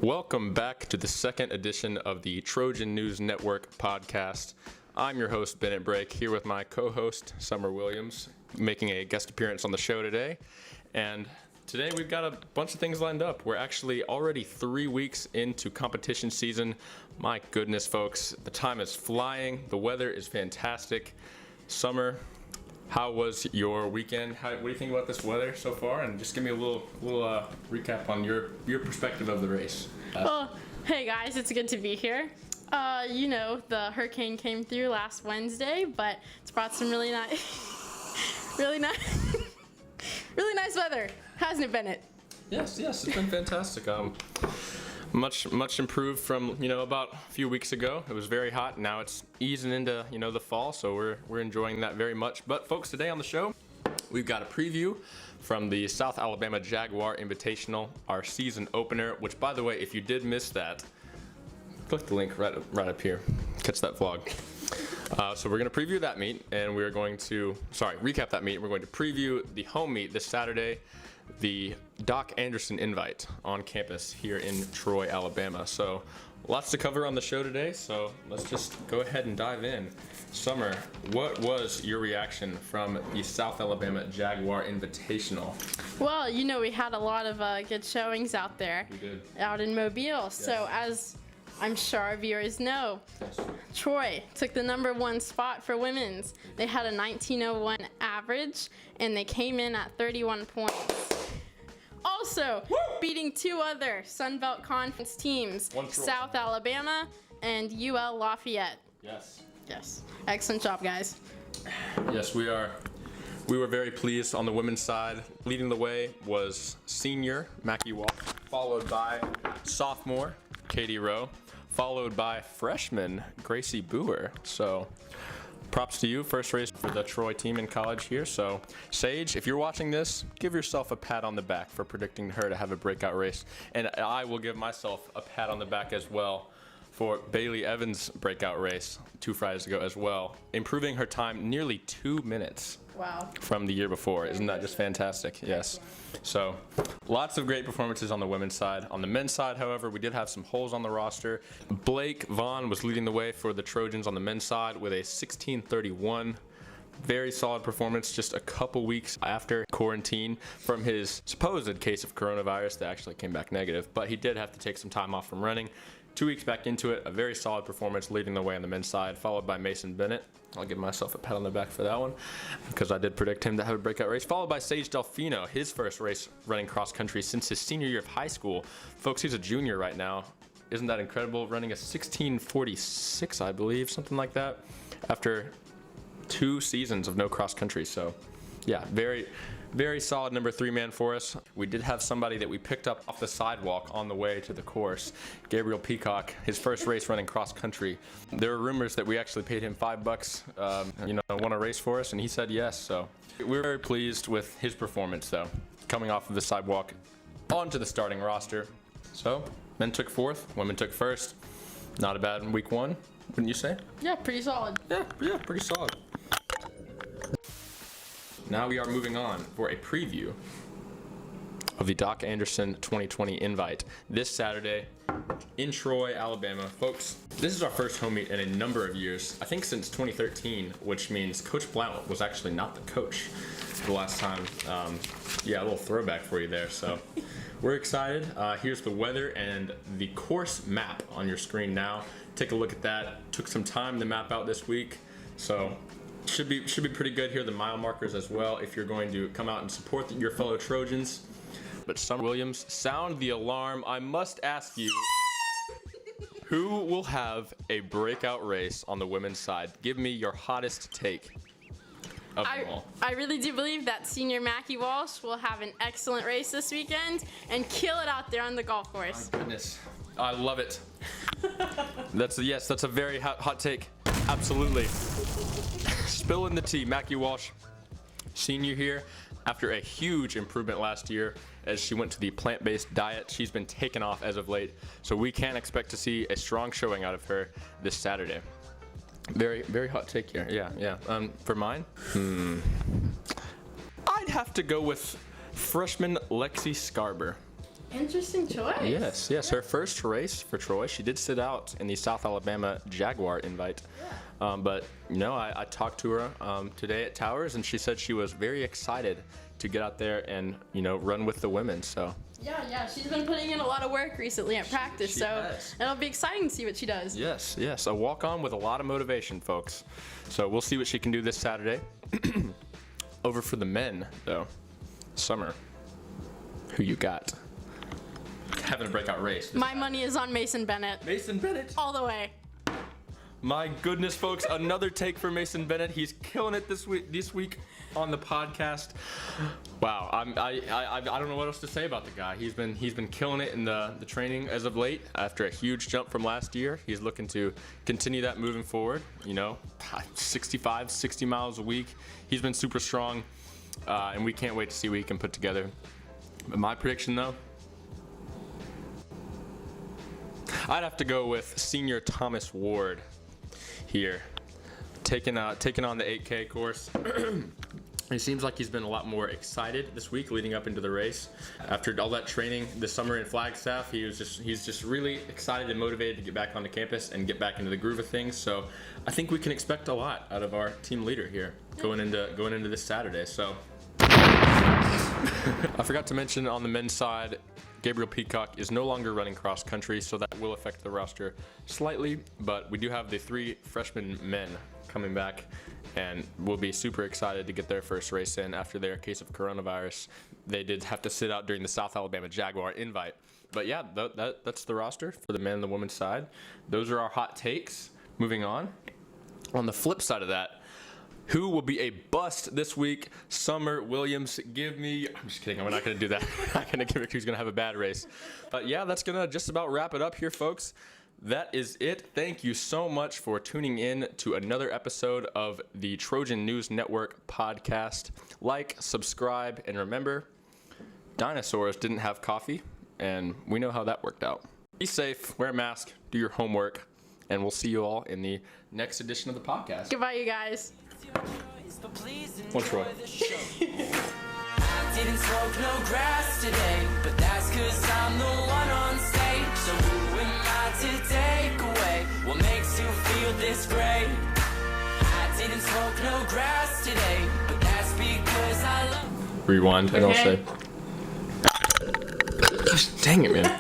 Welcome back to the second edition of the Trojan News Network podcast. I'm your host, Bennett Brake, here with my co-host, Summer Williams, making a guest appearance on the show today. And today we've got a bunch of things lined up. We're actually already 3 weeks into competition season. My goodness, folks, the time is flying. The weather is fantastic. Summer, how was your weekend? What do you think about this weather so far? And just give me a little recap on your perspective of the race. Well, hey guys, it's good to be here. The hurricane came through last Wednesday, but it's brought some really nice, really nice weather, hasn't it, Bennett? Yes, it's been fantastic. Much improved from about a few weeks ago. It was very hot. Now it's easing into the fall, so we're enjoying that very much. But folks, today on the show, we've got a preview from the South Alabama Jaguar Invitational, our season opener. Which, by the way, if you did miss that, click the link right up here. Catch that vlog. So we're going to preview that meet, and we're going to recap that meet. We're going to preview the home meet this Saturday, the Doc Anderson Invite on campus here in Troy, Alabama. So lots to cover on the show today, so let's just go ahead and dive in. Summer, what was your reaction from the South Alabama Jaguar Invitational? Well, we had a lot of good showings out there. We did. Out in Mobile. Yes. So as I'm sure our viewers know, Troy took the #1 spot for women's. They had a 1901 average, and they came in at 31 points. Also, beating two other Sunbelt Conference teams, South Alabama and UL Lafayette. Yes. Excellent job, guys. Yes, we were very pleased on the women's side. Leading the way was senior Mackie Walsh, followed by sophomore Katie Rowe, followed by freshman Gracie Boer. So props to you, first race for the Troy team in college here. So Sage, if you're watching this, give yourself a pat on the back for predicting her to have a breakout race. And I will give myself a pat on the back as well for Bailey Evans' breakout race 2 Fridays ago as well, improving her time nearly 2 minutes. Wow. From the year before. Isn't that just fantastic? Yes. So lots of great performances on the women's side. On the men's side, however, we did have some holes on the roster. Blake Vaughn was leading the way for the Trojans on the men's side with a 16:31. Very solid performance just a couple weeks after quarantine from his supposed case of coronavirus that actually came back negative, but he did have to take some time off from running. 2 weeks back into it, a very solid performance leading the way on the men's side, followed by Mason Bennett. I'll give myself a pat on the back for that one because I did predict him to have a breakout race, followed by Sage Delfino, his first race running cross country since his senior year of high school. Folks, he's a junior right now. Isn't that incredible? Running a 16:46, I believe, something like that, after 2 seasons of no cross country. So yeah, very solid #3 man for us. We did have somebody that we picked up off the sidewalk on the way to the course, Gabriel Peacock, his first race running cross country. There were rumors that we actually paid him $5, won a race for us, and he said yes. So we're very pleased with his performance, though, coming off of the sidewalk onto the starting roster. So men took 4th, women took 1st. Not a bad week 1, wouldn't you say? Yeah, pretty solid. Yeah, pretty solid. Now we are moving on for a preview of the Doc Anderson 2020 Invite this Saturday in Troy, Alabama. Folks, this is our first home meet in a number of years, I think since 2013, which means Coach Blount was actually not the coach the last time. A little throwback for you there. So we're excited. Here's the weather and the course map on your screen now. Take a look at that. Took some time to map out this week, so should be pretty good here. The mile markers as well if you're going to come out and support your fellow Trojans. But Summer Williams, sound the alarm. I must ask you, who will have a breakout race on the women's side? Give me your hottest take of them all. I really do believe that senior Mackie Walsh will have an excellent race this weekend and kill it out there on the golf course. My goodness, I love it. That's a very hot take. Absolutely. Spilling the tea. Mackie Walsh, senior here, after a huge improvement last year as she went to the plant-based diet. She's been taken off as of late, so we can expect to see a strong showing out of her this Saturday. Very hot take here. Yeah. For mine, I'd have to go with freshman Lexi Scarber. Interesting choice. Yes, yes. Her first race for Troy, she did sit out in the South Alabama Jaguar invite. But, I talked to her today at Towers, and she said she was very excited to get out there and, run with the women. So. Yeah. She's been putting in a lot of work recently at practice, it'll be exciting to see what she does. Yes. A walk-on with a lot of motivation, folks. So we'll see what she can do this Saturday. Over for the men, though. Summer. Who you got? Having a breakout race. My money is on Mason Bennett. Mason Bennett. All the way. My goodness, folks, another take for Mason Bennett. He's killing it this week on the podcast. Wow, I don't know what else to say about the guy. He's been killing it in the training as of late. After a huge jump from last year, he's looking to continue that moving forward. 65, 60 miles a week. He's been super strong, and we can't wait to see what he can put together. But my prediction, though, I'd have to go with senior Thomas Ward here, taking on the 8K course. It seems like he's been a lot more excited this week leading up into the race. After all that training this summer in Flagstaff, he's just really excited and motivated to get back onto campus and get back into the groove of things. So I think we can expect a lot out of our team leader here going into this Saturday. So I forgot to mention on the men's side, Gabriel Peacock is no longer running cross country, so that will affect the roster slightly, but we do have the 3 freshman men coming back, and we'll be super excited to get their first race in after their case of coronavirus. They did have to sit out during the South Alabama Jaguar invite. But yeah, that's the roster for the men and the women's side. Those are our hot takes. Moving on. On the flip side of that, who will be a bust this week? Summer Williams. I'm just kidding. I'm not going to do that. I'm not going to give it who's going to have a bad race. But yeah, that's going to just about wrap it up here, folks. That is it. Thank you so much for tuning in to another episode of the Trojan News Network podcast. Like, subscribe, and remember, dinosaurs didn't have coffee, and we know how that worked out. Be safe, wear a mask, do your homework, and we'll see you all in the next edition of the podcast. Goodbye, you guys. One Troy. I didn't smoke no grass today, but that's 'cause I'm the one on stage. So who am I to take away what makes you feel this great? I didn't smoke no grass today, but that's because I love. Rewind, and I'll say. Gosh, dang it, man.